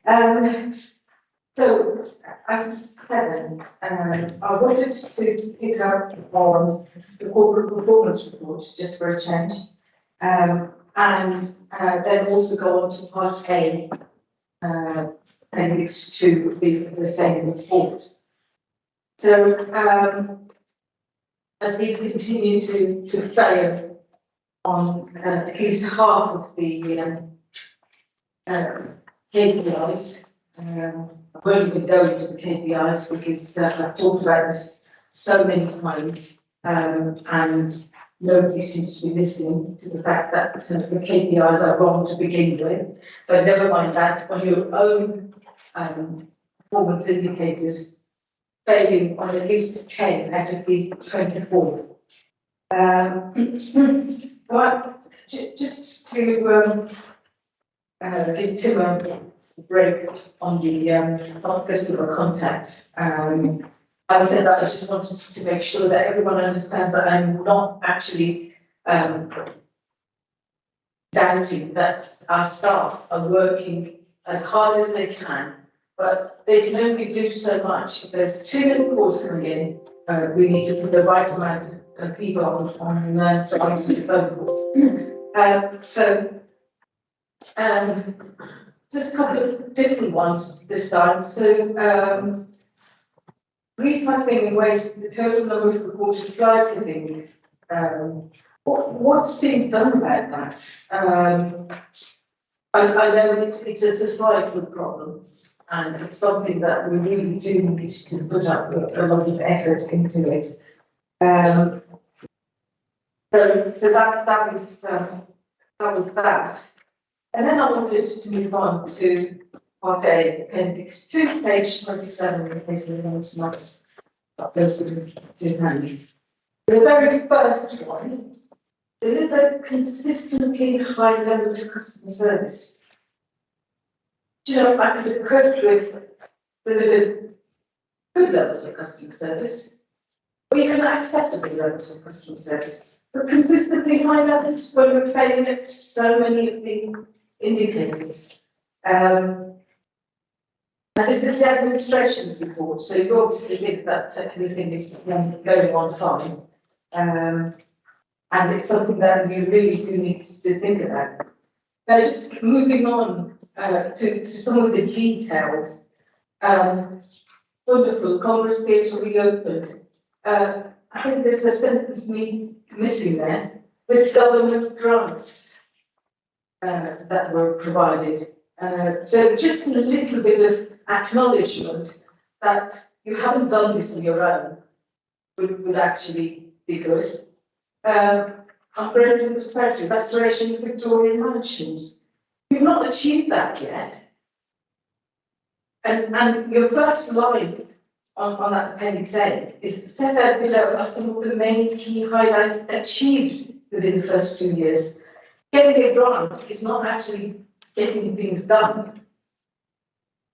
Um, so, item 7, I wanted to pick up on the corporate performance report just for a change, and then also go on to part A, appendix 2 of the same report. So, as we continue to fail on at least half of the KPIs. I won't even go into the KPIs because I've talked about this so many times, and nobody seems to be listening to the fact that the KPIs are wrong to begin with. But never mind that, on your own performance indicators, failing on at least 10 out of the 24. But just to give Tim a break on the customer contact. I said that I just wanted to make sure that everyone understands that I'm not actually doubting that our staff are working as hard as they can, but they can only do so much. If there's too many calls coming in, we need to put the right amount of people on to answer the phone call. Just a couple of different ones this time. So, recycling and waste, the total number of reported fly tipping, what's being done about that? I know it's a societal problem, and it's something that we really do need to put up a lot of effort into it. So that was that. And then I wanted to move on to part A, appendix 2, page 27, in case anyone's not got those to hand. The very first one, deliver consistently high level of customer service. Do you know, I could have coped with delivered good levels of customer service, or even acceptable levels of customer service. But consistently high levels when we're failing at so many of the indicators. And this is the administration report, so you obviously think that everything is going on fine. And it's something that you really do need to think about. Now, just moving on to some of the details. Wonderful, Congress Theatre reopened. I think there's a sentence missing there, with government grants that were provided. So just a little bit of acknowledgement that you haven't done this on your own would actually be good. Umbrella and perspective, restoration of Victorian mansions. You've not achieved that yet. And your first line on that appendix A is set out below are some of the main key highlights achieved within the first 2 years. Getting a grant is not actually getting things done.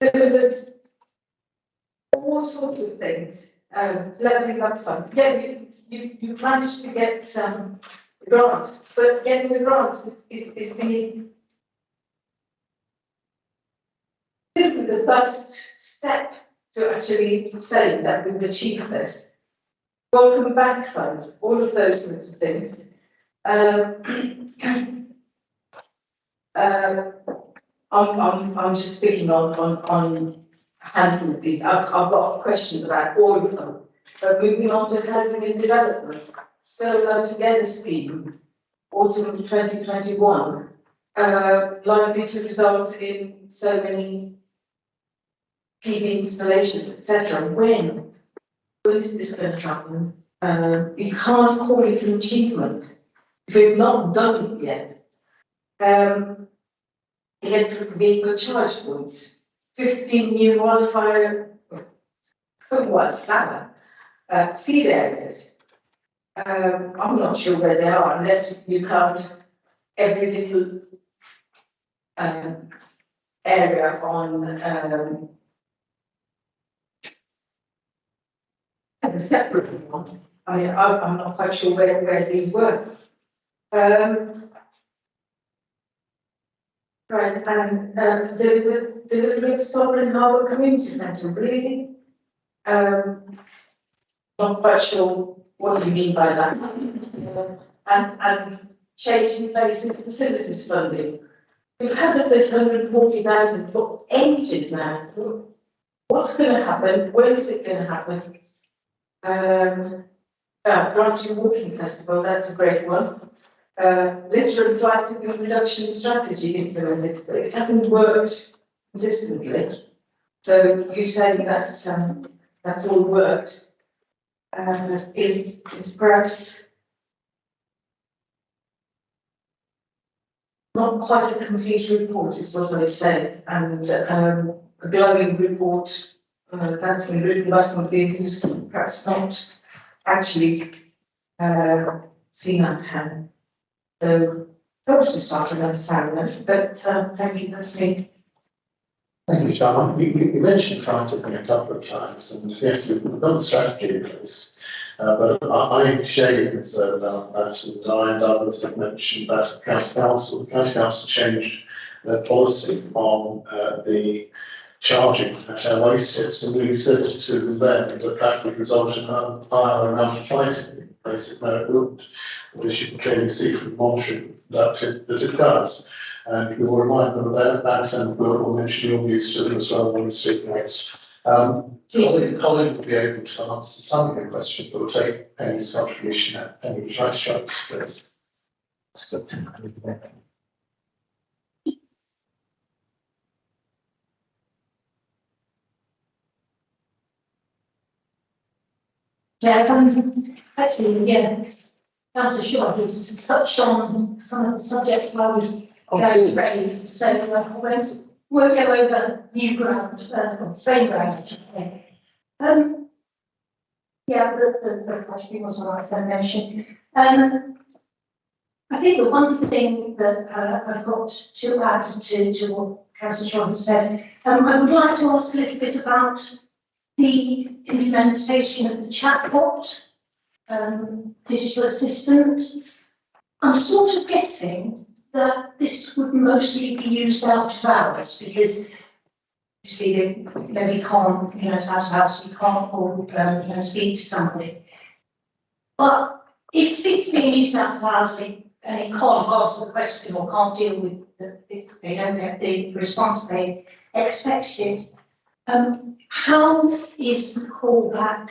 Delivered all sorts of things, levelling up fund. Yeah, you managed to get some grants, but getting the grants is the first step to actually say that we've achieved this. Welcome back fund, all of those sorts of things. I'm just picking on a handful of these. I've got questions about all of them. But moving on to housing and development, Solar Together scheme, autumn of 2021, likely to result in so many PV installations, etc. When is this going to happen? You can't call it an achievement if we've not done it yet. Electric vehicle charge points, 15 new wildflower seed areas. I'm not sure where they are unless you count every little area on a separate one. I mean, I'm not quite sure where these were. Right, and the Sovereign Harbour Community Centre, really? Not quite sure what you mean by that. And changing places facilities funding. We've had this 140,000 for ages now. What's going to happen? When is it going to happen? Granty Walking Festival, that's a great one. Litter and flight reduction strategy implemented, but it hasn't worked consistently. So you saying that that's all worked is perhaps not quite a complete report, is what I said, and a glowing report that's been written by somebody who's perhaps not actually seen that hand. So, sorry to start with understanding this, but thank you, that's me. Thank you, Charlotte. You mentioned frightening a couple of times, and yes, we've got a strategy in place. But I share your concern about that, and I and others have mentioned that the County Council changed their policy on the charging at our waste tips, and we said to them that that would result in a higher amount of fighting in places where it wouldn't. But as you can clearly see from monitoring that it does. And we will remind them about that, and we'll mention your views to them as well when we speak next. Colin will be able to answer some of your questions, but we'll take Penny's contribution at Penny. Would you like to show us, please? Yeah, actually, yeah, Councillor Shaw has touched on some of the subjects I was going to raise, so I won't go over new ground, same ground. Yeah, the question was on examination. I think the one thing that I've got to add to what Councillor Shaw has said, I would like to ask a little bit about the implementation of the chatbot, digital assistant. I'm sort of guessing that this would mostly be used out of hours because obviously maybe can't, you know, it's out of hours, you can't call and speak to somebody. But if it's being used out of hours and it can't answer the question or can't deal with if they don't get the response they expected, how is the callback?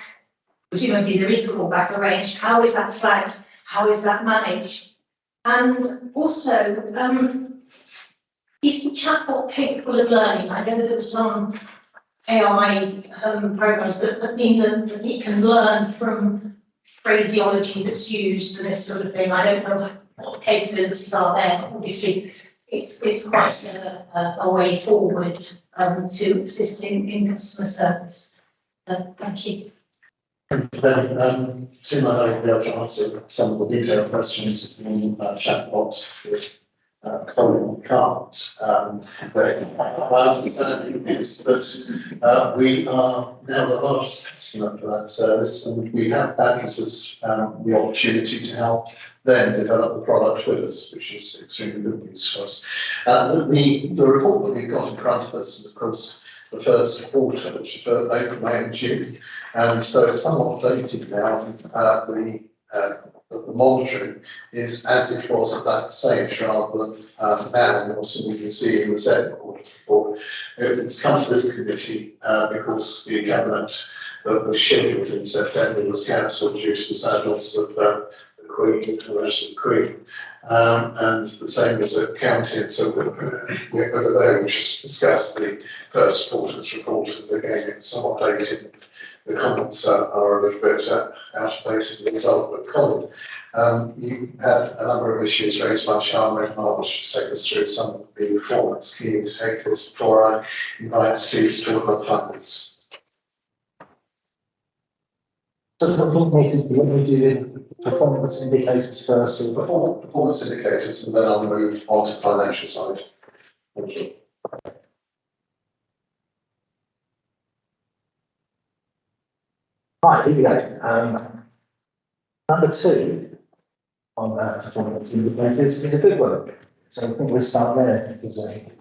Presumably there is a callback arranged. How is that flagged? How is that managed? And also, is the chatbot capable of learning? I know there were some AI programs that mean that it can learn from phraseology that's used and this sort of thing. I don't know what capabilities are there. Obviously, it's quite a way forward to assisting in customer service. So, thank you. Tim, I will be able to answer some of the detailed questions in chatbot with Colin can't. But my understanding is that we are now the largest customer for that service, and we have that gives us the opportunity to help them develop the product with us, which is extremely good news for us. The report that we've got in front of us is, of course, the first quarter, which is April, May and June. And so it's somewhat dated now. The monitoring is as it was at that stage rather than now, and also we can see in the second quarter report. It's come to this committee because the cabinet that was scheduled in September was cancelled due to the sad loss of the Queen, the rest of the Queen. And the same as a county, and so we're over there, we just discussed the first quarter's report, and again, it's somewhat dated. The comments are a little bit out of date as a result. But Colin, you had a number of issues raised by Sharma and Marsh to take us through some of the performance. Can you take this before I invite Steve to talk about finance? So we do performance indicators first, or performance indicators, and then I'll move on to financial side. Thank you. right, here we go. Number 2 on performance indicators is a good one. So I think we'll start there, because it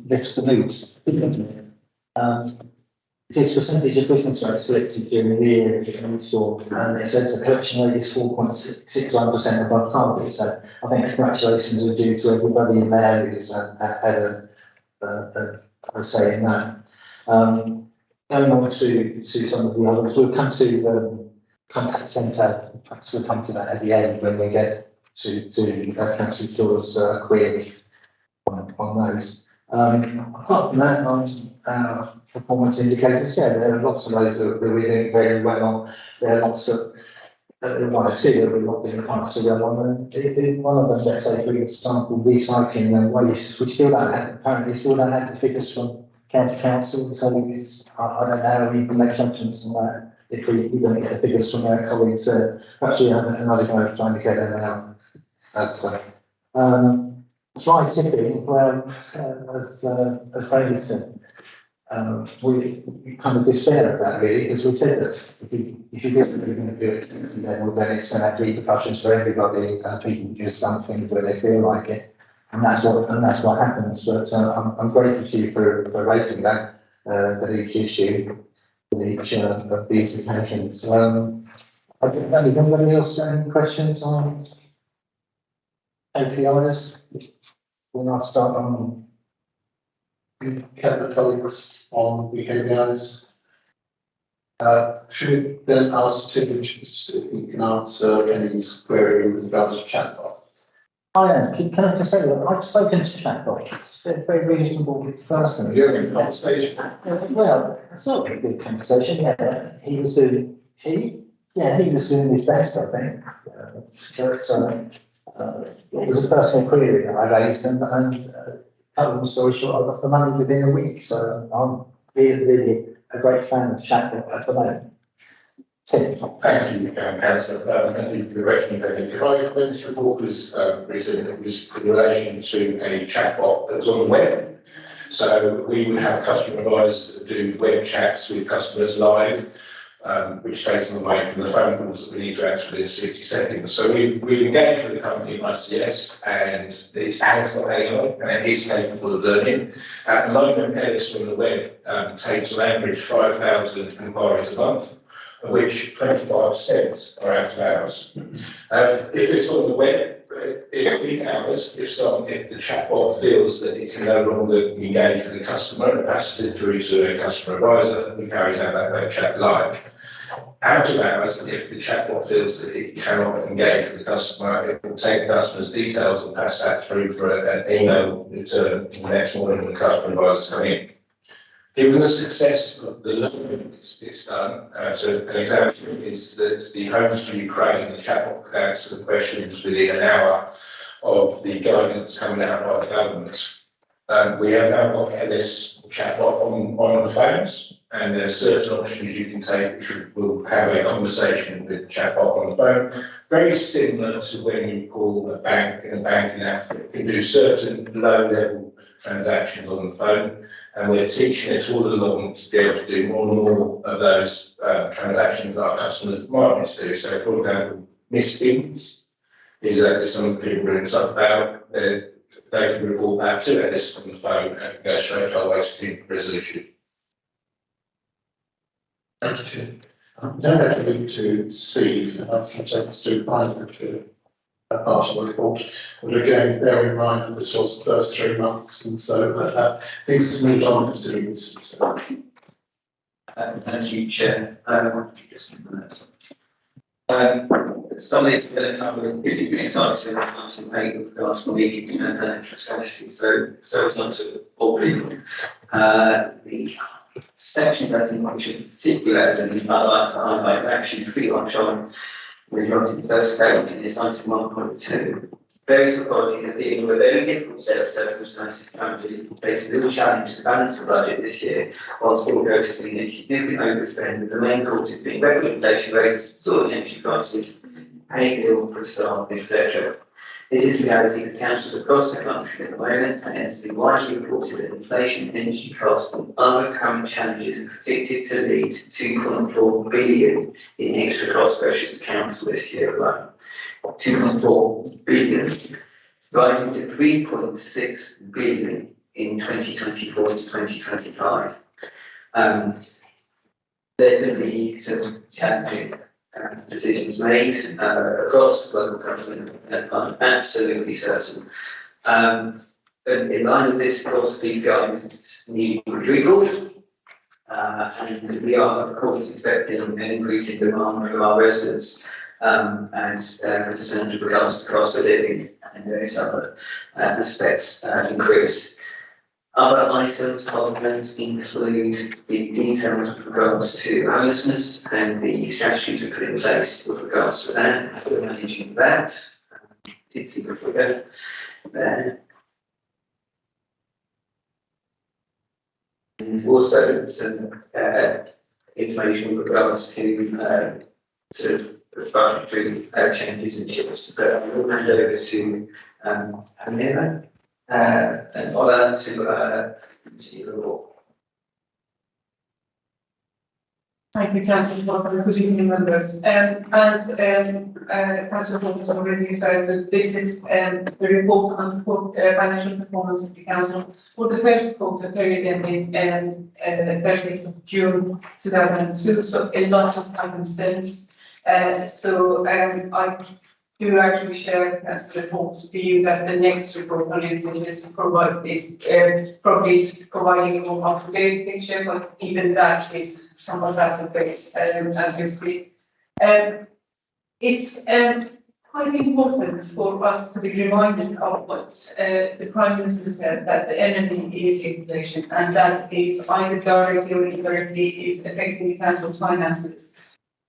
lifts the moods. Its percentage of business rates selected during the year in store, and it says the collection rate is 4.61% above target. So I think congratulations are due to everybody in there who's had a say in that. Going on to some of the others, we'll come to the contact centre. Perhaps we'll come to that at the end when we get to Councillor Shaw's query on those. Apart from that, on performance indicators, yeah, there are lots of those that we're doing very well on. There are lots of one or two that we're not doing quite so well on. And one of them, let's say, for example, recycling and waste, we still don't have, apparently still don't have the figures from county council, so it's, I don't know how we can make judgments on that if we don't get the figures from our colleagues. Perhaps we have another go of trying to get them out as well. Fly tipping, as David said, we kind of despair of that really, because we said that if you didn't really going to do it, then it's going to have repercussions for everybody, and people do something where they feel like it, and that's what happens. But I'm grateful to you for raising that each issue, with each of these occasions. I don't know, has anybody else got any questions on APIs? We'll now start on cabinet colleagues on the KPIs. Should we then ask Tim if he can answer Kenny's query with regards to chatbot? I am. Can I just say that I've spoken to Chatbot. He's a very reasonable person. You're in conversation. Well, it's not a good conversation. Yeah, he was doing his best, I think. It was a personal query that I raised, and cut long story short, I got the money within a week. So I'm really a great fan of Chatbot at the moment. Tim. Thank you, Councillor. Thank you for the question, Penny. When this report was written, it was in relation to a chatbot that was on the web. So we would have customer advisors that do web chats with customers live, which takes them away from the phone calls that we need to answer within 60 seconds. So we've engaged with the company ICS, and it has got AI, and it is capable of learning. At the moment, Ellis on the web takes on average 5,000 inquiries a month, of which 25% are out of hours. If it's on the web, in peak hours, if the chatbot feels that it can no longer engage with the customer and passes it through to a customer advisor who carries out that web chat live. Out of hours, if the chatbot feels that it cannot engage with the customer, it will take the customer's details and pass that through for an email return the next morning when the customer advisors come in. Given the success of the learning it's done, so an example is that the Homes for Ukraine, the chatbot could answer the questions within an hour of the guidance coming out by the government. We have now got Ellis chatbot on the phones, and there are certain options you can take which will have a conversation with the chatbot on the phone, very similar to when you call a bank and a banking app that can do certain low-level transactions on the phone. And we're teaching it all along to be able to do more and more of those transactions that our customers might want to do. So, for example, misspins is something people are talk about. They can report that to us on the phone and go straight to our waste resolution. Thank you. Now I'm going to Steve, and that's going to take us through a partial report. But again, bear in mind that this was the first 3 months, and so things have moved on considering this. Thank you, Chair. Somebody's going to cover really big sites in the paper for the last week and financial strategy, so it's not to all people. The sections I think which are particular and I'd like to highlight actually pretty much on with obviously the first page in this item 1.2. Various authorities are dealing with a very difficult set of circumstances currently, facing little challenge to balance the budget this year, while still noticing a significant overspend, with the main causes being record inflation rates, soaring energy prices, pay bill for staff, etc. This is the reality of councils across the country at the moment, and it has been widely reported that inflation, energy costs, and other current challenges are predicted to lead to 2.4 billion in extra cost pressures to council this year alone. 2.4 billion. rising to 3.6 billion in 2024 to 2025. There can be some challenging decisions made across local government, that I'm absolutely certain. And in line with this, of course, CPI is needing quadrupled. And we are, of course, expecting an increase in demand from our residents and concerns with regards to cost of living and various other aspects increase. Other items of note include the details with regards to homelessness and the strategies we put in place with regards to that, how we're managing that. Did see the figure there. And also some information with regards to sort of budgetary changes and shifts that we'll hand over to Amira and Ola to continue the report. Thank you, Councillor Walker. Good evening, members. As Councillor Walker has already referred to, this is the report on the financial performance of the council for the first quarter period ending 30th of June 2002. So a lot has happened since. I do actually share Councillor Hall's view that the next report on it is probably providing a more up-to-date picture, but even that is somewhat out of date as we speak. It's quite important for us to be reminded of what the Prime Minister said, that the enemy is inflation, and that is either directly or indirectly is affecting the council's finances.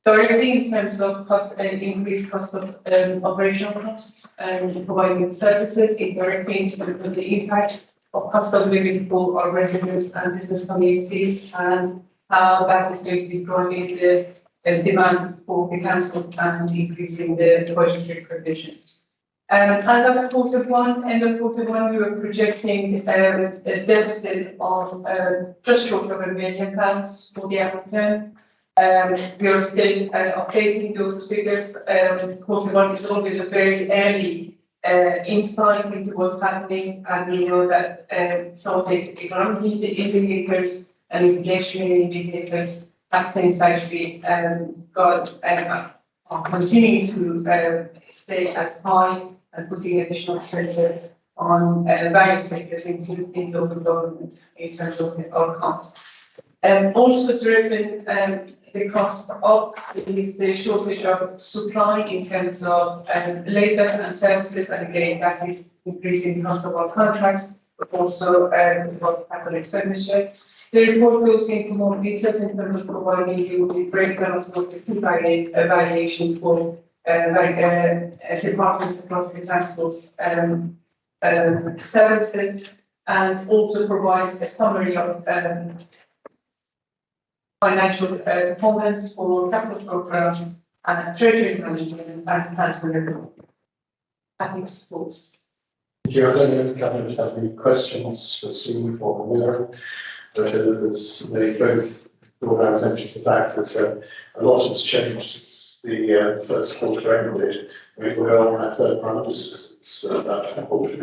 Directly in terms of cost and increased cost of operational costs and providing services, indirectly in terms of the impact of cost of living for our residents and business communities, and how that is going to be driving the demand for the council and increasing the budgetary provisions. As of quarter one, end of quarter one, we were projecting a deficit of just short of £1 million for the annual term. We are still updating those figures. Quarter one is always a very early insight into what's happening, and we know that some of the economic indicators and inflationary indicators have since actually continuing to stay as high and putting additional pressure on various sectors, including local government, in terms of our costs. Also driven the cost up is the shortage of supply in terms of labour and services, and again that is increasing the cost of our contracts, but also capital expenditure. The report goes into more details in terms of providing you with breakdowns of the key variations for departments across the council's services, and also provides a summary of financial performance for capital program and treasury management and council review. Thank you, suppose. I don't know if the government has any questions for Steve or Miller. But they both draw our attention to the fact that a lot has changed since the first quarter ended. We're on our third round, it's about a quarter.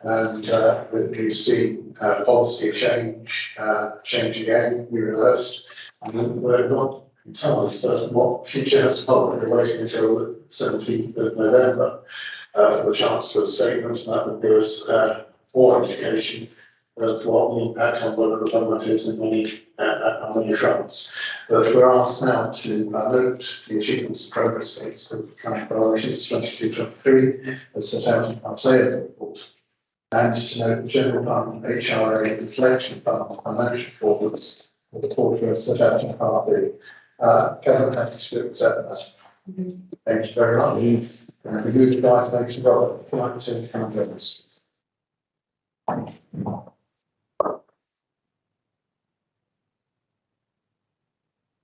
And you see policy change again, we reversed, and we're not entirely certain what future has to hold. We're waiting until the 17th of November for the Chancellor's statement, and that would give us more indication of what the impact on local government is in on many fronts. But we're asked now to note the achievements and progress dates for current priorities 22-23 as set out in our sale report, and to note the general fund, HRA, and the collection fund financial performance for the quarter as set out in Part B. Government has to accept that. Thank you very much. And we move to item Robert, if you'd like to come and join us.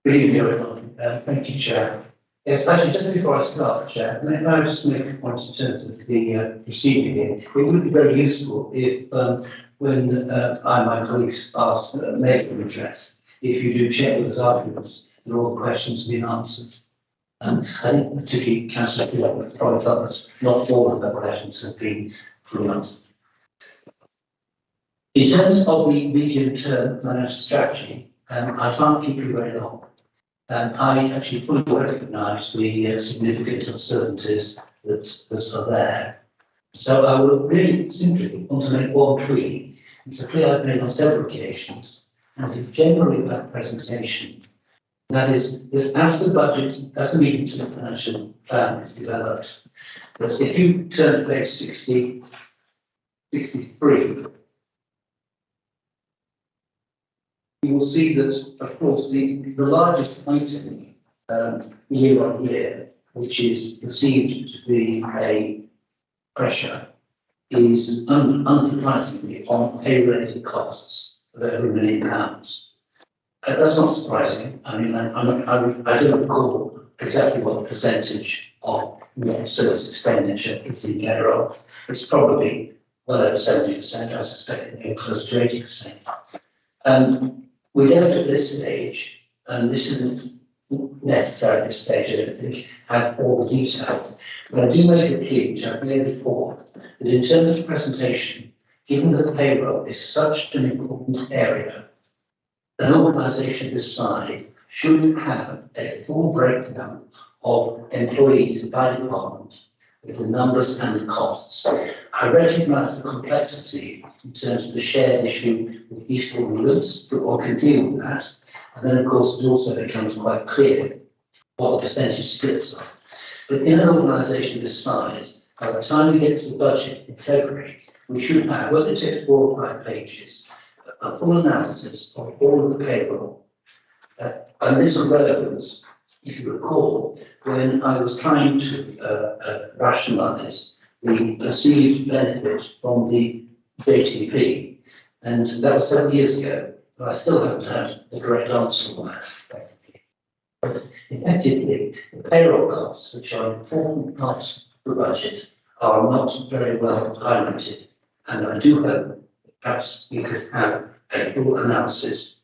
Good evening, everyone. Thank you, Chair. Yes, actually, just before I start, Chair, may I just make a point in terms of the procedure here? It would be very useful if, when I and my colleagues make an address, if you do check with us afterwards that all the questions have been answered. I think particularly Councillor Philip probably felt that not all of the questions have been fully answered. In terms of the medium-term financial strategy, I can't keep you very long. I actually fully recognise the significant uncertainties that are there. So I will really simply want to make one plea. It's a plea I've made on several occasions, and it's generally about presentation. That is, that as the budget, as the medium-term financial plan is developed, that if you turn to page 63, you will see that, of course, the largest item year on year, which is perceived to be a pressure, is unsurprisingly on pay-related costs of over £1 million. That's not surprising. I mean, I don't recall exactly what the percentage of net service expenditure is in payroll. It's probably well over 70%. I suspect it may be close to 80%. We don't at this stage, and this isn't necessarily a stage, I don't think, have all the details. But I do make a plea, which I've made before, that in terms of presentation, given that payroll is such an important area, an organisation this size should have a full breakdown of employees by department with the numbers and the costs. I recognise the complexity in terms of the shared issue with Eastbourne Woods, but one can deal with that. And then, of course, it also becomes quite clear what the percentage splits are. But in an organisation this size, by the time we get to the budget in February, we should have, whether it takes 4 or 5 pages, a full analysis of all of the payroll. And this arose, if you recall, when I was trying to rationalise the perceived benefit from the JTP, and that was 7 years ago, but I still haven't had the correct answer on that. But effectively, the payroll costs, which are an important part of the budget, are not very well highlighted, and I do hope perhaps we could have a full analysis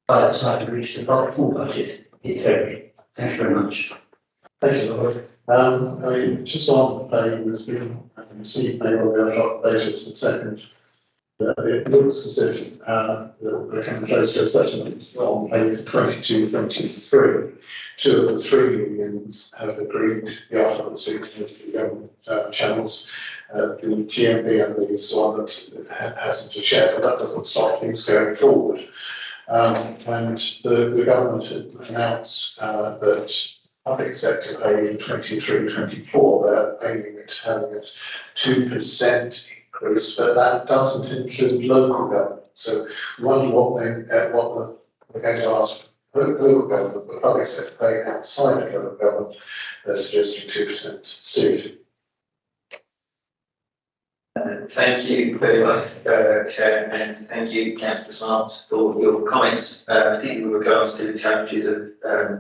by the time we reach the full budget in February. Thank you very much. Thank you, Lord. I mean, just on pay, there's been, I can see maybe we'll update us in a second. It looks as if we're coming close to a settlement on page 22-23. 2 of the 3 unions have agreed the offer to the channels. The GMB and the SWAN hasn't just yet, but that doesn't stop things going forward. And the government had announced that public sector pay in 23-24, they're aiming at having a 2% increase, but that doesn't include local government. So I wonder what they're going to ask local government, the public sector pay outside of local government, they're suggesting 2%. Steve. Thank you very much, Chair, and thank you, Councillor Smart, for your comments, particularly with regards to the challenges of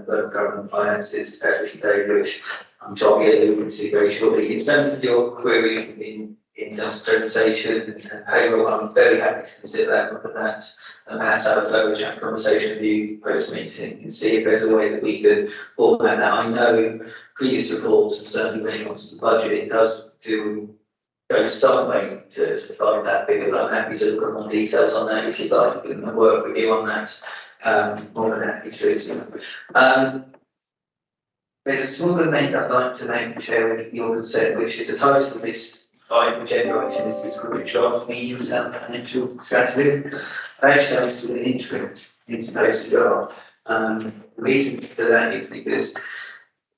local government finances today, which I'm sure we will see very shortly. In terms of your query in terms of presentation and payroll, I'm very happy to consider that, look at that, and perhaps have a further chat conversation with you post-meeting and see if there's a way that we could format that. I know previous reports, and certainly when it comes to the budget, it does go some way to find that figure, but I'm happy to look at more details on that if you'd like, and work with you on that. More than happy to do so. There's a small amendment I'd like to make, Chair, with your consent, which is the title of this agenda item is called Draft Medium-Term Financial Strategy. Actually, I was doing an interim in supposed to draft. The reason for that is because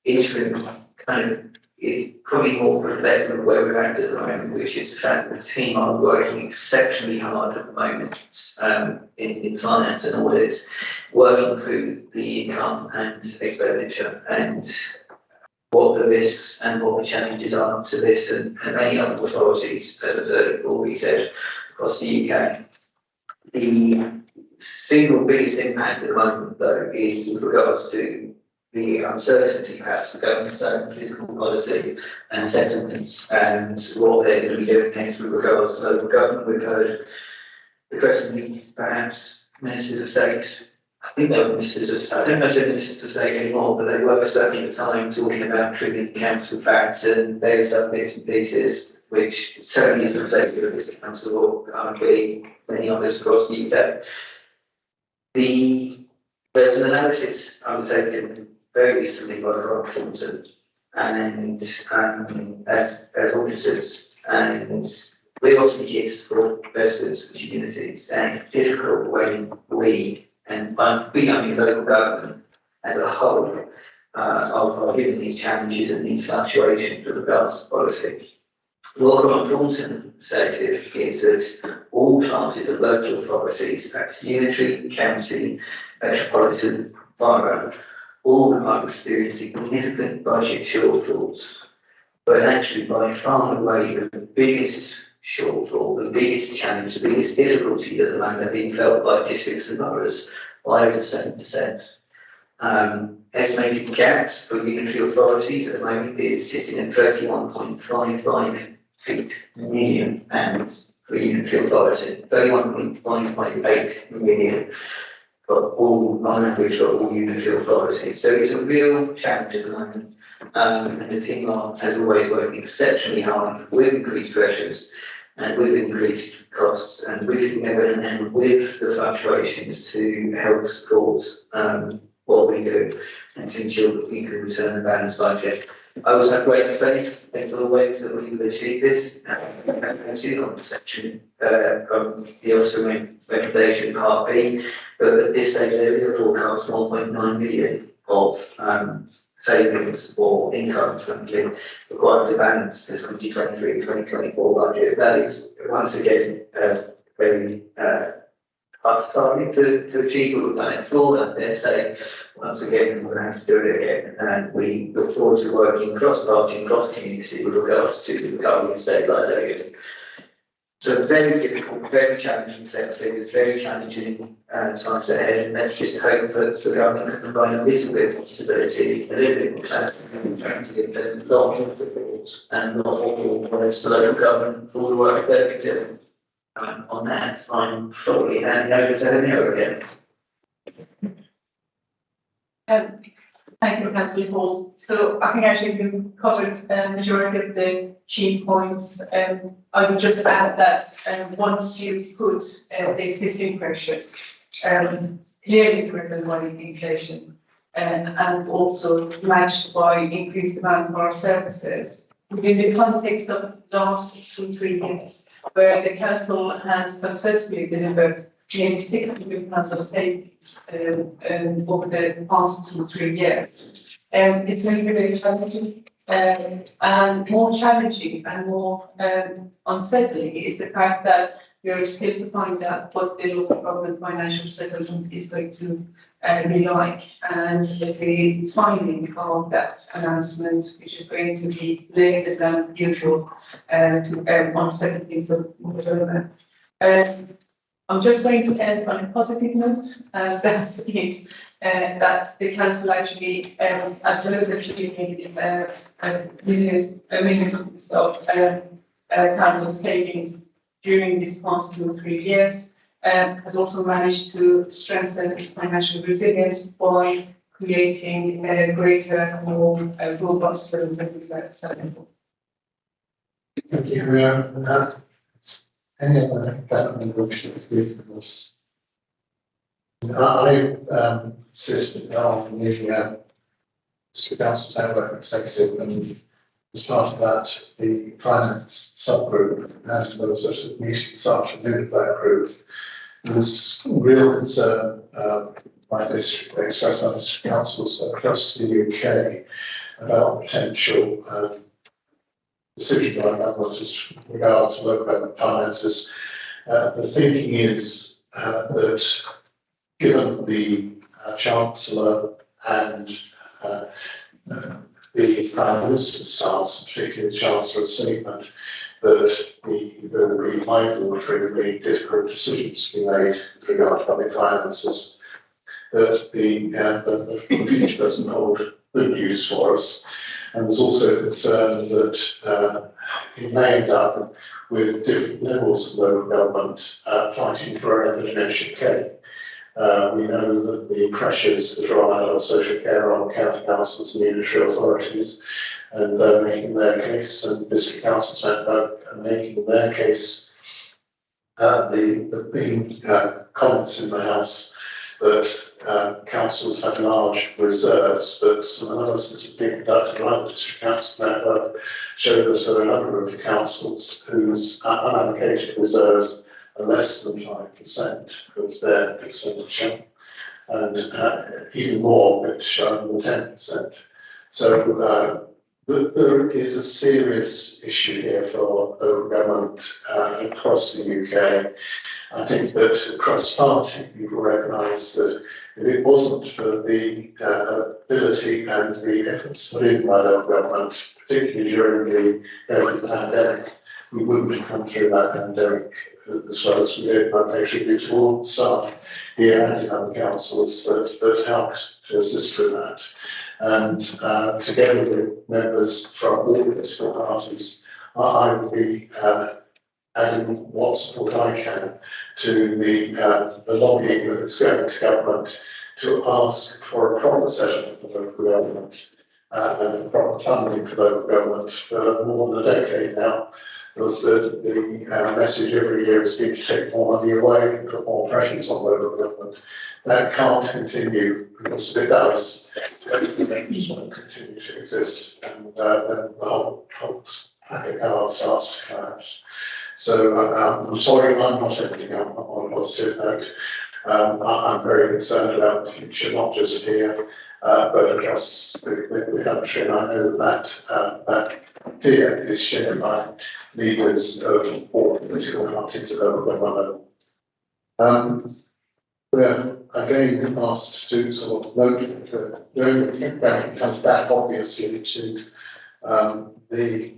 interim kind of is probably more reflective of where we're at the moment, which is the fact that the team are working exceptionally hard at the moment in finance and audit, working through the income and expenditure and what the risks and what the challenges are to this and many other authorities, as I've already said, across the UK. The single biggest impact at the moment, though, is with regards to the uncertainty perhaps of government's own fiscal policy and settlements and what they're going to be doing next with regards to local government. We've heard the Crescent perhaps ministers of state think they were ministers, I don't know if they're ministers to say anymore, but they were certainly at the time talking about trimming council facts and various other bits and pieces, which certainly isn't a favour of this council or currently many others across the UK. There was an analysis undertaken very recently by Rob Thornton and as auditors, and we also need to support residents and communities, and it's difficult when we, and we, I mean local government as a whole, are given these challenges and these fluctuations with regards to policy. What Rob Thornton stated is that all classes of local authorities, that's unitary, county, metropolitan, borough, all are experiencing significant budget shortfalls. But actually, by far and away, the biggest shortfall, the biggest challenge, the biggest difficulties at the moment are being felt by districts and boroughs by over 7%. Estimated gaps for unitary authorities at the moment is sitting at £31.55 million for unitary authority, 31.558 million for all, on average, for all unitary authorities. So it's a real challenge at the moment. And the team are, as always, working exceptionally hard with increased pressures and with increased costs and with the fluctuations to help support what we do and to ensure that we can return a balanced budget. I also have great faith, as always, that we will achieve this. And see on the section from the officer recommendation part B, but at this stage there is a forecast 1.9 million of savings or income, frankly, required to balance the 2023-2024 budget. That is once again very hard target to achieve. We've done it before, and they're saying once again we're going to have to do it again. And we look forward to working cross-party and cross-community with regards to the recovery and stabilisation. So very difficult, very challenging set of figures, very challenging times ahead, and let's just hope that the government can provide a little bit more stability, a little bit more clarity, and trying to give them not all the rules and not all the local government for the work they've been doing. On that, I'm probably handing over to Helena again. Thank you, Councillor Hall. So I think actually we've covered a majority of the key points. I would just add that once you put the existing pressures clearly driven by inflation and also matched by increased demand for our services, within the context of the last 2-3 years, where the council has successfully delivered nearly £6 million of savings over the past 2-3 years. It's really very challenging, and more challenging and more unsettling is the fact that we are still to find out what the local government financial settlement is going to be like, and the timing of that announcement, which is going to be later than usual on 17th of November. I'm just going to end on a positive note, and that is that the council actually, as well as achieving millions of council savings during this past 2-3 years, has also managed to strengthen its financial resilience by creating a greater, more robust reserve. Thank you. Any other government wishes to give this? I sit on the District Council Network Executive, and as part of that, the finance subgroup, and there was a meeting this afternoon of that group. There's real concern by district, expressed by district councils across the UK about potential decision by government as regards to local government finances. The thinking is that given the Chancellor and the Prime Minister's stance, particularly the Chancellor's statement, that there will be very difficult decisions to be made with regard to public finances, that the future doesn't hold good news for us. And there's also a concern that it may end up with different levels of local government fighting for a residential care. We know that the pressures that are on adult social care are on county councils and unitary authorities, and they're making their case, and district councils are making their case. There've been comments in the House that councils have large reserves, but some analysis has been conducted by the district council network show that there are a number of councils whose unallocated reserves are less than 5% of their expenditure, and even more, which are under 10%. So there is a serious issue here for local government across the UK. I think that across party, people recognise that if it wasn't for the ability and the efforts put in by local government, particularly during the COVID pandemic, we wouldn't have come through that pandemic as well as we did. I pay tribute to all the staff here and in other councils that helped to assist with that. And together with members from all political parties, I will be adding what support I can to the lobbying that's going to government to ask for a proper settlement for local government and proper funding for local government for more than a decade now. The message every year has been to take more money away and put more pressures on local government. That can't continue, because if it does, then just won't continue to exist, and then the whole packet card starts to collapse. So I'm sorry, I'm not ending up on a positive note. I'm very concerned about the future, not just here, but across the country, and I know that fear is shared by leaders of all political parties at local government. We're again asked to sort of note that during the feedback, it comes back obviously to the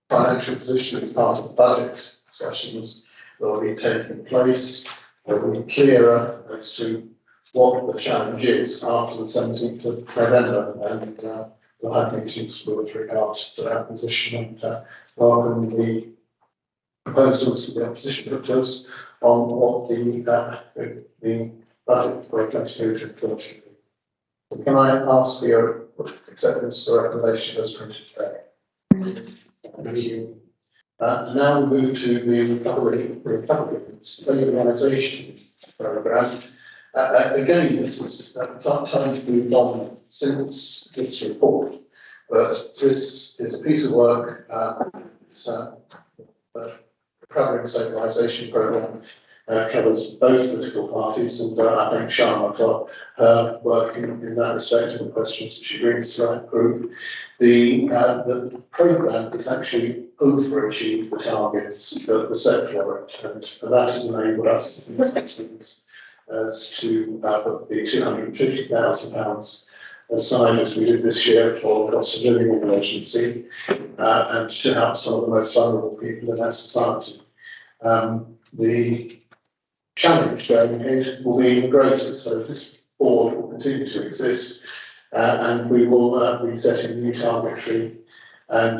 financial position as part of the budget discussions that will be taking place. We'll be clearer as to what the challenge is after the 17th of November, and we'll have meetings with regard to that position, and welcome the proposals of the opposition put on what the budget for 2022 to 2023. Can I ask for your acceptance of the recommendation as printed today? Now we move to the recovery stabilisation programme. Again, this is time's moved on since this report, but this is a piece of work. It's a recovery and stabilisation programme. Covers both political parties, and I thank Charlotte for her work in that respect and the questions that she brings to that group. The programme has actually overachieved the targets that were set for it, and that has enabled us to do things as to put the £250,000 aside as we did this year for the cost of living emergency, and to help some of the most vulnerable people in our society. The challenge going ahead will be even greater, so this board will continue to exist, and we will be setting new targetry and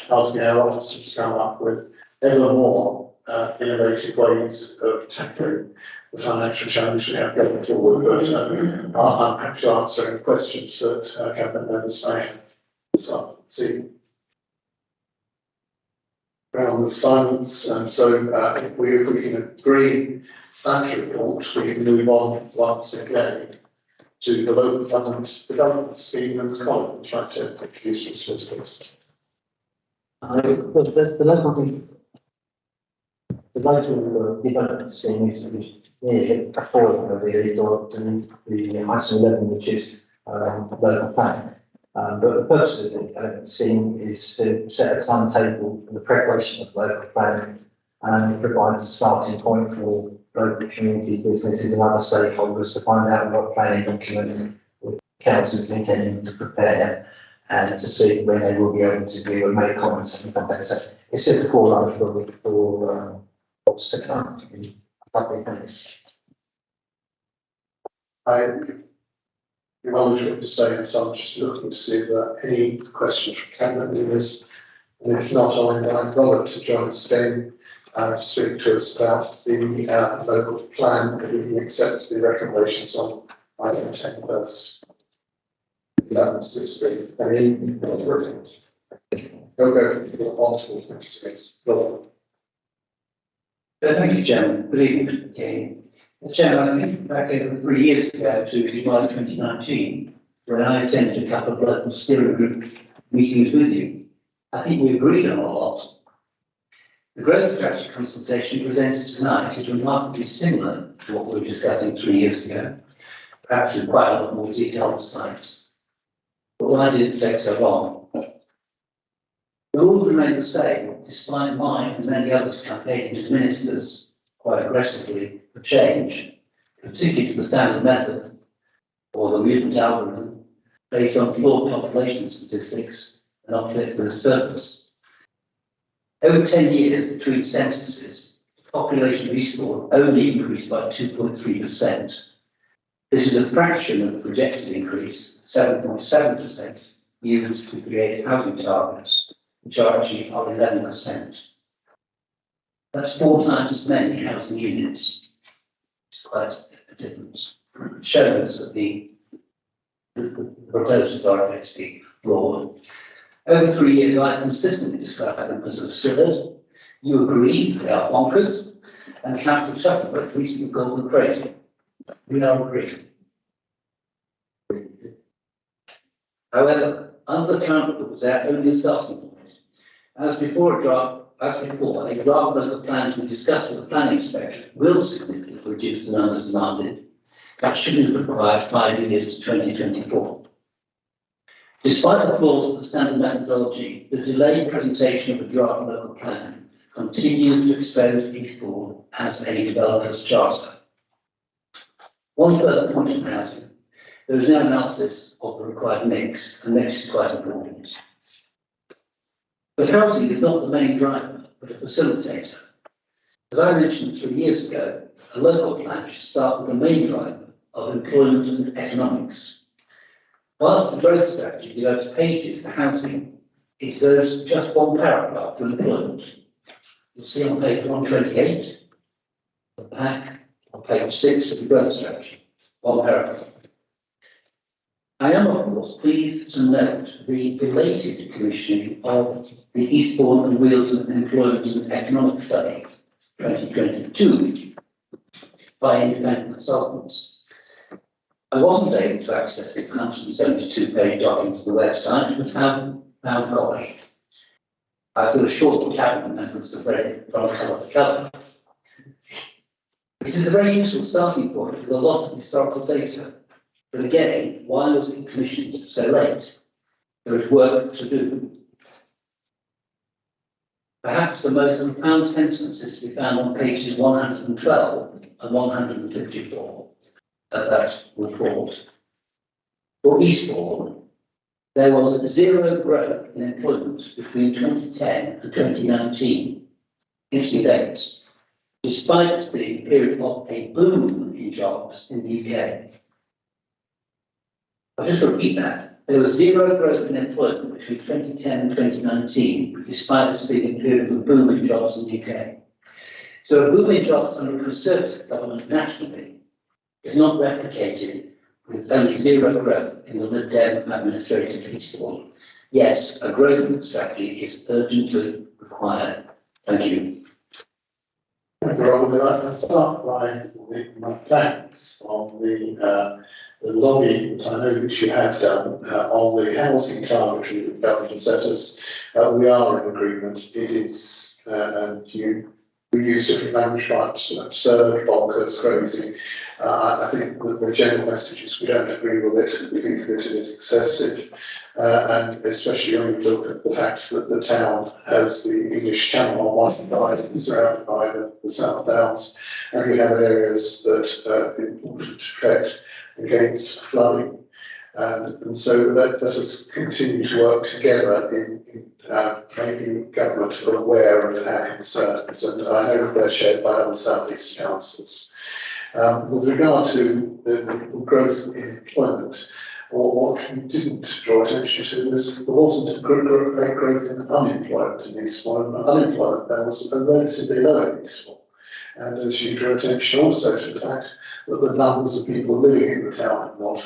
asking our officers to come up with ever more innovative ways of tackling the financial challenge we have going forward. But I'm happy to answer any questions that cabinet members may have this afternoon. Around the silence, and so if we can agree that report, we can move on once again to the local government development scheme, and Colin would like to introduce this first, please. The local development scheme is nearly a fourth of the ISO 11, which is local plan. But the purpose of the development scheme is to set a timetable for the preparation of local planning, and it provides a starting point for local community businesses and other stakeholders to find out what planning document the council is intending to prepare, and to see when they will be able to do and make comments and compare. So it's just a forerunner for what's to come in public minutes. I acknowledge what you're saying, so I'm just looking to see if there are any questions from cabinet members, and if not, I'll invite Robert to join us again to speak to us about the local plan, if we accept the recommendations on item 10 first. That was to speak. And Thank you, Chairman. Good evening. Okay. Chairman, I think back over 3 years ago to July 2019, when I attended a couple of local steering group meetings with you, I think we agreed on a lot. The growth strategy consultation presented tonight is remarkably similar to what we were discussing 3 years ago, perhaps with quite a lot more detailed slides. But why did it take so long? The rules remain the same, despite mine and many others campaigning to ministers quite aggressively for change, particularly to the standard method or the mutant algorithm based on flawed population statistics and not fit for this purpose. Over 10 years between censuses, the population of Eastbourne only increased by 2.3%. This is a fraction of the projected increase, 7.7%, used to create housing targets, which are actually 11%. That's 4 times as many housing units. It's quite a difference. It shows that the proposals are actually flawed. Over 3 years, I consistently described them as absurd. You agree they are bonkers, and Councillor Shuttleworth recently called them crazy. We now agree. However, under the current rules, they are only a starting point. As before, a draft local plan to be discussed with the planning inspection will significantly reduce the numbers demanded. That shouldn't require 5 years to 2024. Despite the flaws of the standard methodology, the delayed presentation of the draft local plan continues to expose Eastbourne as a developer's charter. One further point on housing. There is no analysis of the required mix, and mix is quite important. But housing is not the main driver, but a facilitator. As I mentioned 3 years ago, a local plan should start with the main driver of employment and economics. Whilst the growth strategy devotes pages to housing, it devotes just one paragraph to employment. You'll see on page 128, the pack, on page 6 of the growth strategy, one paragraph. I am, of course, pleased to note the belated commissioning of the Eastbourne and Wealdon Employment and Economic Studies 2022 by independent consultants. I wasn't able to access the 172-page document on the website, but have found a copy. I feel assured the cabinet members have read it from cover to cover. It is a very useful starting point with a lot of historical data. But again, why was it commissioned so late? There is work to do. Perhaps the most profound sentence is to be found on pages 112 and 154 of that report. For Eastbourne, there was a zero growth in employment between 2010 and 2019, interesting dates, despite the period of a boom in jobs in the UK. I'll just repeat that. There was zero growth in employment between 2010 and 2019, despite this being a period of boom in jobs in the UK. So a boom in jobs under a Conservative government nationally is not replicated with only zero growth in the Lib Dem administrative Eastbourne. Yes, a growth strategy is urgently required. Thank you. Thank you, Robin. I'll start by my thanks on the lobby that I know which you have done on the housing targetary that Belgium set us. We are in agreement. It is, and we use different language types, absurd, bonkers, crazy. I think the general message is we don't agree with it. We think that it is excessive. And especially when you look at the fact that the town has the English Channel on one side and surrounded by the South Downs, and we have areas that are important to protect against flooding. And so let us continue to work together in making government aware of our concerns, and I know they're shared by other South East councils. With regard to the growth in employment, Or what we didn't draw attention to was there wasn't a great growth in unemployment in Eastbourne. Unemployment there was relatively low in Eastbourne. And as you drew attention also to the fact that the numbers of people living in the town have not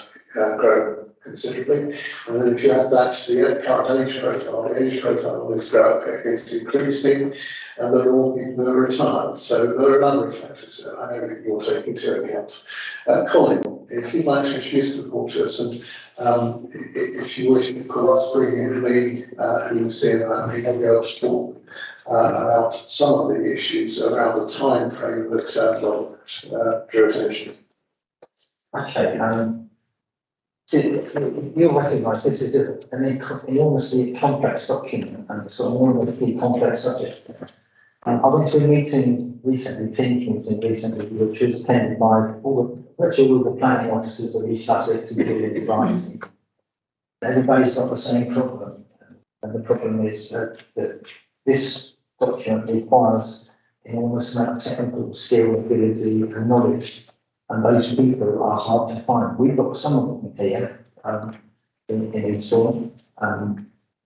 grown considerably. And then if you add that to the current age profile, the age profile is increasing, and there are more people who are retired. So there are a number of factors that I know that you're taking into account. Colin, if you'd like to introduce the report to us, and if you wish, of course, bring in me, who's here, and we can go to talk about some of the issues around the time frame that Rob drew attention. Okay, so you'll recognise this is an enormously complex document and sort of enormously complex subject. I went to a meeting recently, team meeting recently, which was attended by virtually all the planning officers of East Sussex, including Brighton. Everybody's got the same problem, and the problem is that this document requires enormous amount of technical skill, ability, and knowledge, and those people are hard to find. We've got some of them here in Eastbourne,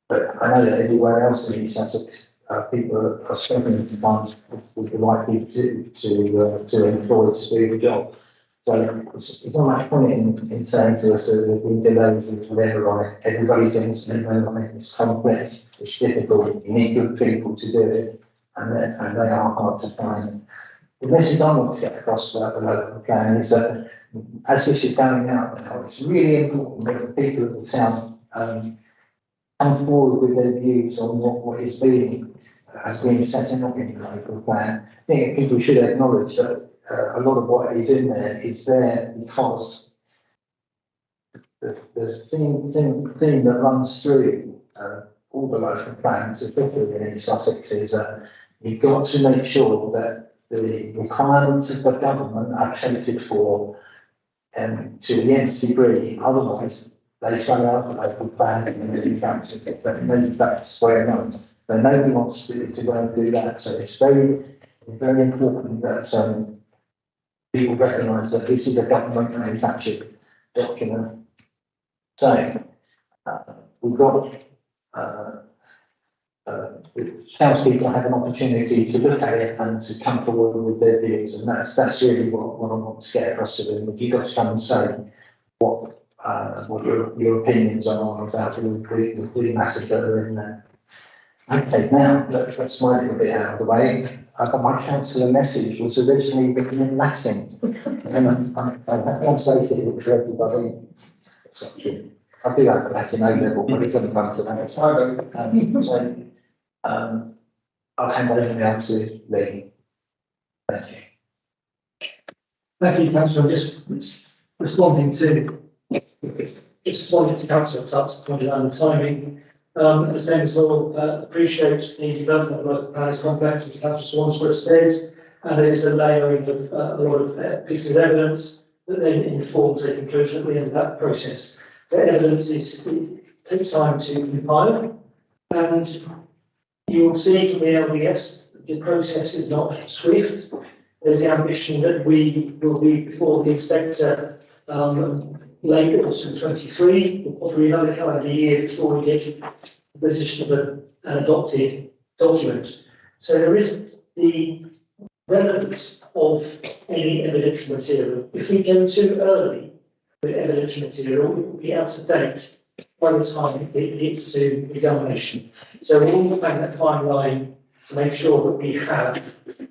but I know that everywhere else in East Sussex, people are struggling to find the right people to employ to do the job. So it's not much point in saying to us that we delays and whatever on it. Everybody's in the same way on it. It's complex, it's difficult, you need good people to do it, and they are hard to find. The message I want to get across about the local plan is that as this is going out now, it's really important that the people of the town come forward with their views on what is being has been setting up in the local plan. I think people should acknowledge that a lot of what is in there is there because the theme that runs through all the local plans, especially in East Sussex, is that you've got to make sure that the requirements of the government are catered for to the nth degree. Otherwise, they throw out the local plan and that's square one. So nobody wants to go and do that. So it's very important that people recognise that this is a government manufactured document. So we've got townspeople have an opportunity to look at it and to come forward with their views, and that's really what I want to get across to them. You've got to come and say what your opinions are about the matters that are in there. Okay, now that's my little bit out of the way. My councillor message was originally written in Latin, and I translated it for everybody. I do have a Latin O level, but it doesn't come to that. So I'll hand over now to Lee. Thank you. Thank you, Councillor. Just responding to Councillor Tutt's point around the timing. As James will appreciate the development of local plan is complex, as Councillor Swansborough says, and there is a layering of a lot of pieces of evidence that then informs a conclusion at the end of that process. The evidence takes time to compile, and you will see from the LDS that the process is not swift. There's the ambition that we will be before the inspector late autumn 23, or probably another calendar year before we get the position of an adopted document. So there is the relevance of any evidential material. If we go too early with evidential material, it will be out of date by the time it gets to examination. So we're all playing that fine line to make sure that we have in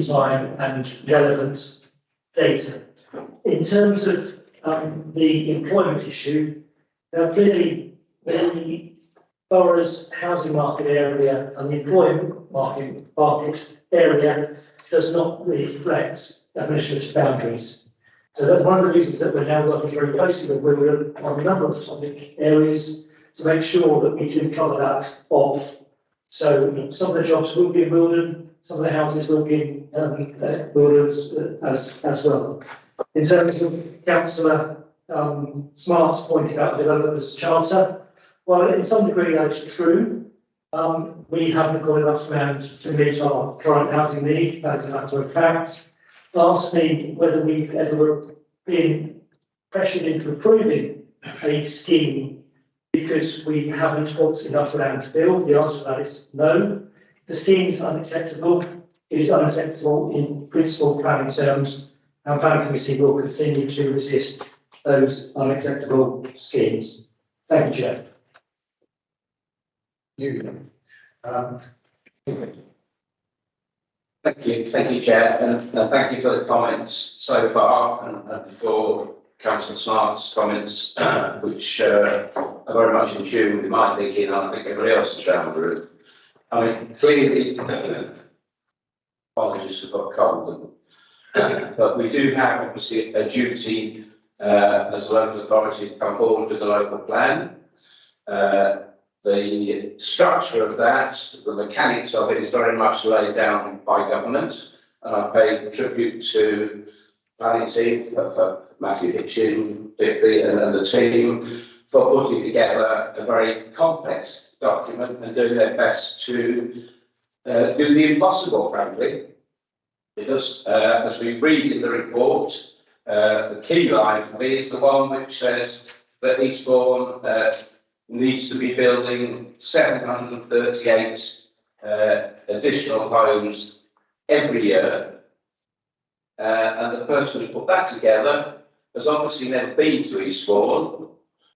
time and relevant data. In terms of the employment issue, now clearly the borough's housing market area and the employment market area does not reflect administrative boundaries. So that's one of the reasons that we're now working very closely with Wirral on a number of topic areas to make sure that we do cover that off. So some of the jobs will be in Wilden, some of the houses will be in Wilden as well. In terms of Councillor Smart's point about the developers' charter, well, in some degree that's true. We haven't got enough land to meet our current housing need, that's a matter of fact. Ask me whether we've ever been pressured into approving a scheme because we haven't got enough land to build? The answer to that is no. The scheme is unacceptable. It is unacceptable in principle planning terms, and planning committee will continue to resist those unacceptable schemes. Thank you, Chair. You, Thank you, Chair, and thank you for the comments so far and for Councillor Smart's comments, which are very much in tune with my thinking, and I think everybody else around the room. I mean, clearly, apologies, we've got cold, but we do have obviously a duty as a local authority to come forward with the local plan. The structure of that, the mechanics of it is very much laid down by government, and I pay tribute to planning team for Matthew Hitchin, and the team for putting together a very complex document and doing their best to do the impossible, frankly, because as we read in the report, the key line for me is the one which says that Eastbourne needs to be building 738 additional homes every year. And the person who put that together has obviously never been to Eastbourne,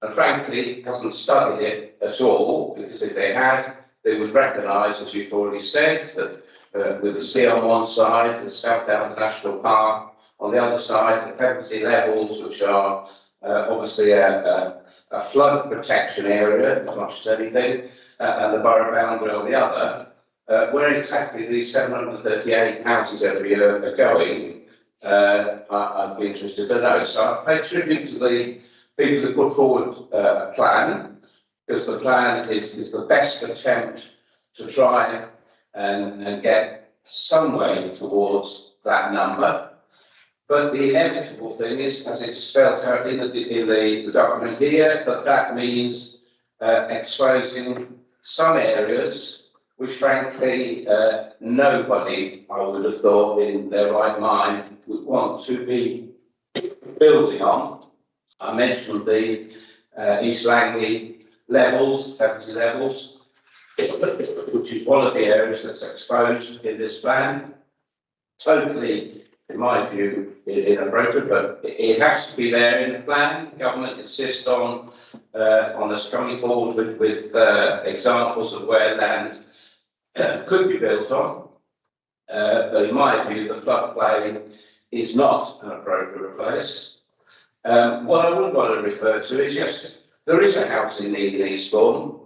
and frankly hasn't studied it at all, because if they had, they would recognise, as you've already said, that with the sea on one side, the South Downs National Park on the other side, the Pevensey Levels, which are obviously a flood protection area as much as anything, and the borough boundary on the other, where exactly these 738 houses every year are going, I'd be interested to know. So I pay tribute to the people who put forward a plan, because the plan is the best attempt to try and get some way towards that number. But the inevitable thing is, as it's spelled out in the document here, that means exposing some areas which, frankly, nobody, I would have thought, in their right mind would want to be building on. I mentioned the East Langley Levels, Pevensey Levels, which is one of the areas that's exposed in this plan. Totally, in my view, inappropriate, but it has to be there in the plan. Government insists on us coming forward with examples of where land could be built on. But in my view, the floodplain is not an appropriate place. What I would want to refer to is, yes, there is a housing need in Eastbourne.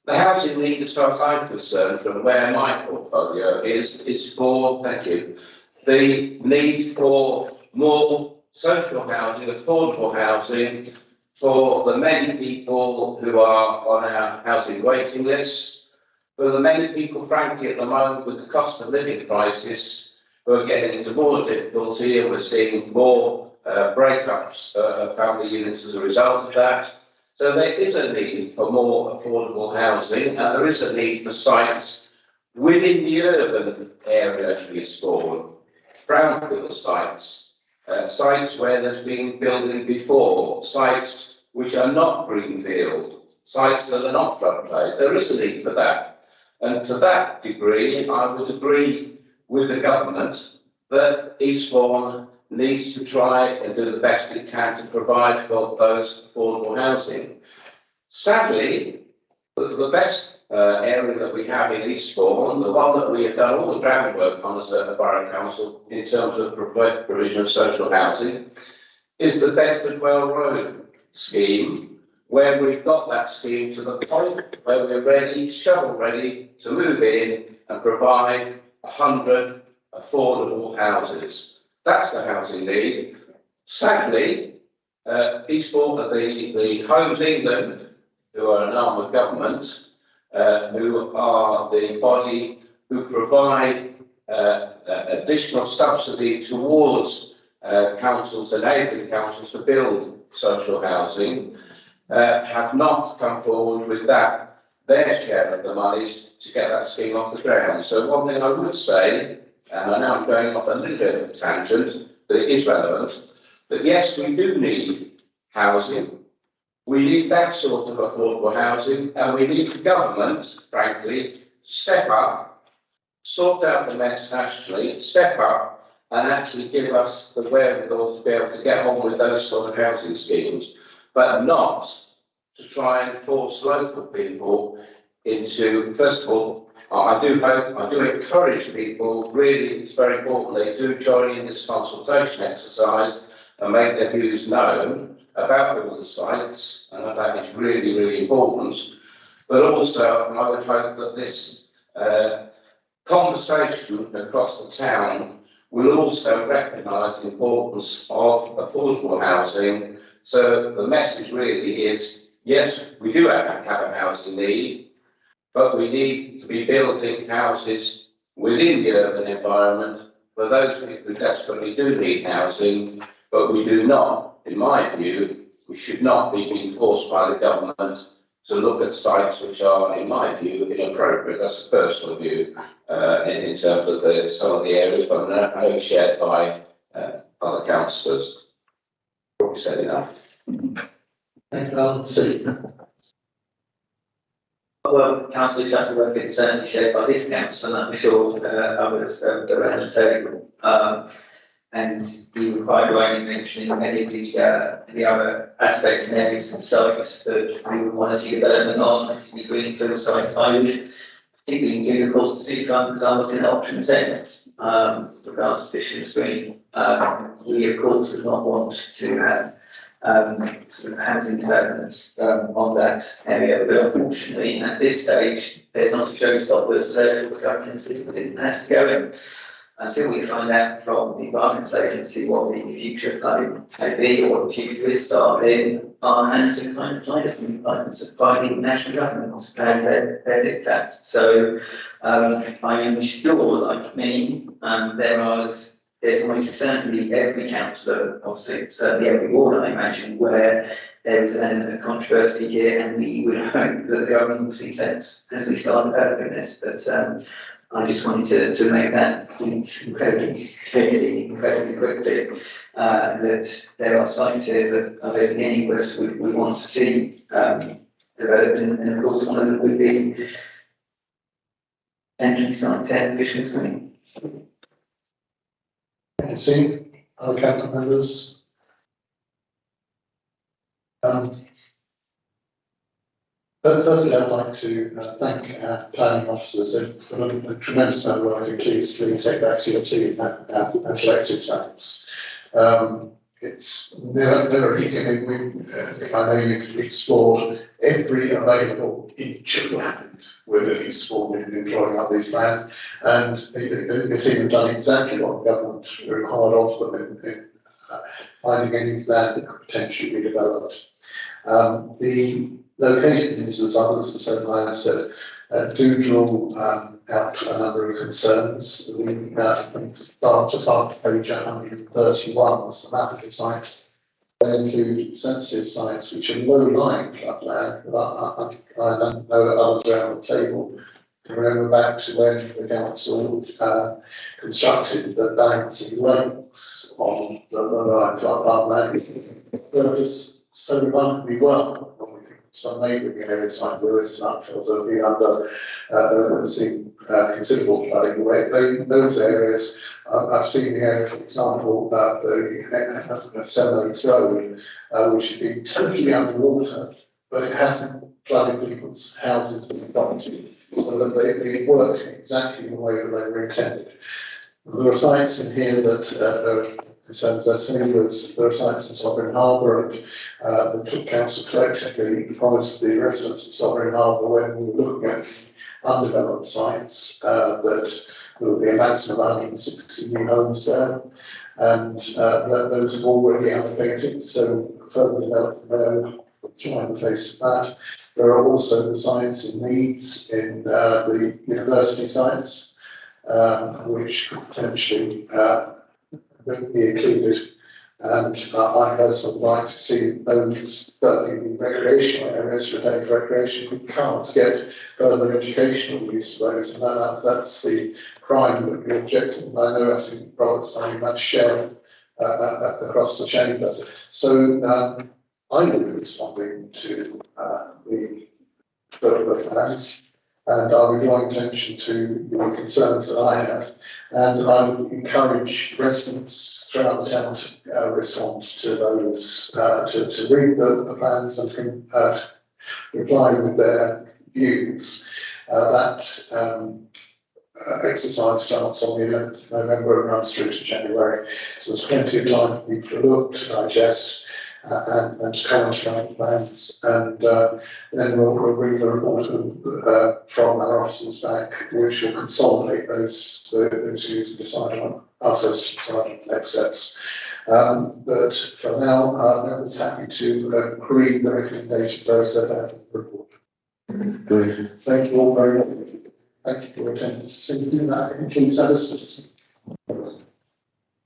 The housing need, as far as I'm concerned, from where my portfolio is for, thank you, the need for more social housing, affordable housing for the many people who are on our housing waiting list, for the many people, frankly, at the moment with the cost of living crisis, who are getting into more difficulty, and we're seeing more breakups of family units as a result of that. So there is a need for more affordable housing, and there is a need for sites within the urban area of Eastbourne. Brownfield sites, sites where there's been building before, sites which are not greenfield, sites that are not floodplain. There is a need for that. And to that degree, I would agree with the government that Eastbourne needs to try and do the best it can to provide for those affordable housing. Sadly, the best area that we have in Eastbourne, the one that we have done all the groundwork on as a borough council in terms of provision of social housing, is the Bedford Well Road scheme, where we've got that scheme to the point where we're ready, shovel ready, to move in and provide 100 affordable houses. That's the housing need. Sadly, Eastbourne, the Homes England, who are an arm of government, who are the body who provide additional subsidy towards councils, enabling councils to build social housing, have not come forward with their share of the monies to get that scheme off the ground. So one thing I would say, and I know I'm going off a little bit of a tangent, but it is relevant, that yes, we do need housing. We need that sort of affordable housing, and we need the government, frankly, to step up, sort out the mess nationally, step up, and actually give us the wherewithal to be able to get on with those sort of housing schemes, but not to try and force local people into, first of all, I do encourage people, really, it's very important, they do join in this consultation exercise and make their views known about all the sites, and that is really, really important. But also, I would hope that this conversation across the town will also recognise the importance of affordable housing. So the message really is, yes, we do have a housing need, but we need to be building houses within the urban environment for those people who desperately do need housing, but we do not, in my view, we should not be being forced by the government to look at sites which are, in my view, inappropriate. That's a personal view in terms of some of the areas, but I know shared by other councillors. Probably said enough. Thank you, Alan. Sue. Well, council discussion work is certainly shared by this council, and I'm sure others around the table. And you were quite right in mentioning many of the other aspects and areas and sites that we would want to see development on, particularly greenfield sites. I would particularly include, of course, the seafront, because I'm looking at option segments with regards to Fisherman's Green. We, of course, would not want to have sort of housing developments on that area, but unfortunately, at this stage, there's not a showstopper, so therefore, government has to go in. Until we find out from the Environment Agency what the future flooding may be, or what the future risks are, then our hands are kind of tied by the national government and their dictats. So I am sure, like me, there's almost certainly every councillor, obviously certainly every ward, I imagine, where there is an element of controversy here, and we would hope that the government will see sense as we start developing this. But I just wanted to make that point incredibly clearly, incredibly quickly, that there are sites here that I don't think any of us would want to see developed, and of course one of them would be entry site 10, Fisherman's Green. Thank you, Steve. Other council members? Firstly, I'd like to thank our planning officers. They've done a tremendous amount of work, and please take back to your team and collective thanks. It's never easy. I know you've explored every available inch of land within explored in drawing up these plans, and the team have done exactly what the government required of them in finding any land that could potentially be developed. The locations, as others have said, I have said, do draw out a number of concerns. We start page 131, that's the map of the sites. They include sensitive sites which are low-lying floodland. I don't know that others around the table can remember back to when the council constructed the balancing lakes on the low-lying floodland. They're just so remarkably well. Some neighbouring areas like Lewis and Upfield have been under seeing considerable flooding away. Those areas, I've seen the area, for example, the 7 Oaks Road, which has been totally underwater, but it hasn't flooded people's houses and property, so that they worked exactly the way that they were intended. There are sites in here that concerns us. There are sites in Sovereign Harbour, and the Took Council collectively promised the residents of Sovereign Harbour, when we were looking at undeveloped sites, that there would be a maximum of 160 new homes there, and that those have already allocated, so further development there would try in the face of that. There are also the sites in Leeds, in the university sites, which could potentially be included, and I personally would like to see those, certainly the recreational areas, retained recreation. We can't get further educational use of those, and that's the prime objective. I know, I think Robert's saying that's shared across the chamber. So I will be responding to the plans, and I'll be drawing attention to the concerns that I have. And I would encourage residents throughout the town to respond to those, to read the plans and reply with their views. That exercise starts on the 11th of November and runs through to January. So there's plenty of time for people to look, to digest, and to comment on the plans. And then we'll bring the report from our officers back, which will consolidate those views and decide on us as to decide on the next steps. But for now, I was happy to agree the recommendations as set out in the report. Thank you all very much. Thank you for your attendance. So, that concludes our discussion.